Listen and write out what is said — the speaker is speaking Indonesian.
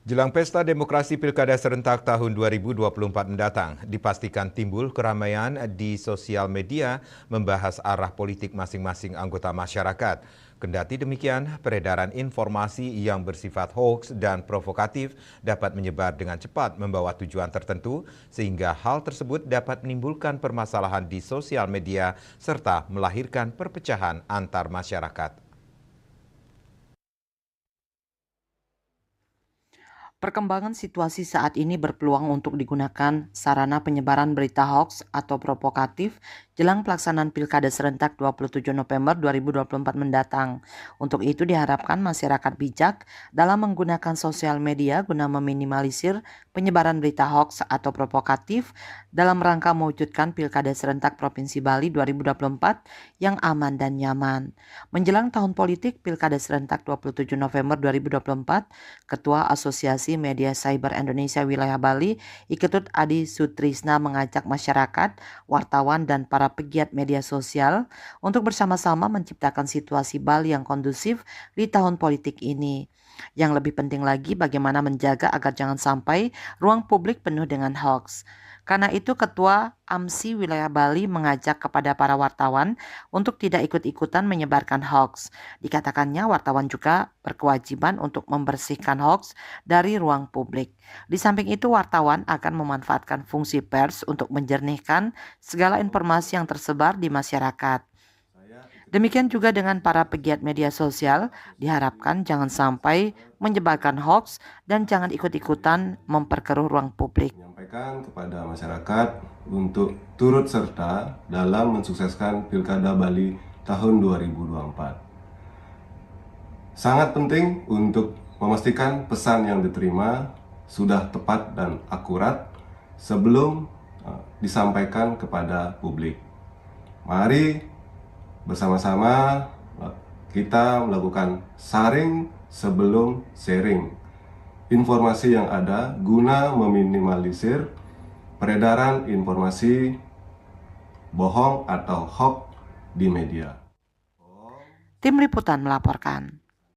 Jelang pesta demokrasi Pilkada serentak tahun 2024 mendatang, dipastikan timbul keramaian di sosial media membahas arah politik masing-masing anggota masyarakat. Kendati demikian, peredaran informasi yang bersifat hoaks dan provokatif dapat menyebar dengan cepat membawa tujuan tertentu, sehingga hal tersebut dapat menimbulkan permasalahan di sosial media serta melahirkan perpecahan antar masyarakat. Perkembangan situasi saat ini berpeluang untuk digunakan sarana penyebaran berita hoaks atau provokatif jelang pelaksanaan Pilkada serentak 27 November 2024 mendatang. Untuk itu diharapkan masyarakat bijak dalam menggunakan sosial media guna meminimalisir penyebaran berita hoaks atau provokatif dalam rangka mewujudkan Pilkada serentak Provinsi Bali 2024 yang aman dan nyaman. Menjelang tahun politik Pilkada serentak 27 November 2024, Ketua Asosiasi Media Cyber Indonesia Wilayah Bali, Iketut Adi Sutrisna mengajak masyarakat, wartawan, dan para pegiat media sosial untuk bersama-sama menciptakan situasi Bali yang kondusif di tahun politik ini. Yang lebih penting lagi bagaimana menjaga agar jangan sampai ruang publik penuh dengan hoax. Karena itu Ketua AMSI Wilayah Bali mengajak kepada para wartawan untuk tidak ikut-ikutan menyebarkan hoax. Dikatakannya wartawan juga berkewajiban untuk membersihkan hoax dari ruang publik. Di samping itu wartawan akan memanfaatkan fungsi pers untuk menjernihkan segala informasi yang tersebar di masyarakat. Demikian juga dengan para pegiat media sosial, diharapkan jangan sampai menyebarkan hoax dan jangan ikut-ikutan memperkeruh ruang publik. Menyampaikan kepada masyarakat untuk turut serta dalam mensukseskan Pilkada Bali tahun 2024. Sangat penting untuk memastikan pesan yang diterima sudah tepat dan akurat sebelum disampaikan kepada publik. Mari bersama-sama kita melakukan saring sebelum sharing informasi yang ada guna meminimalisir peredaran informasi bohong atau hoax di media. Tim Liputan melaporkan.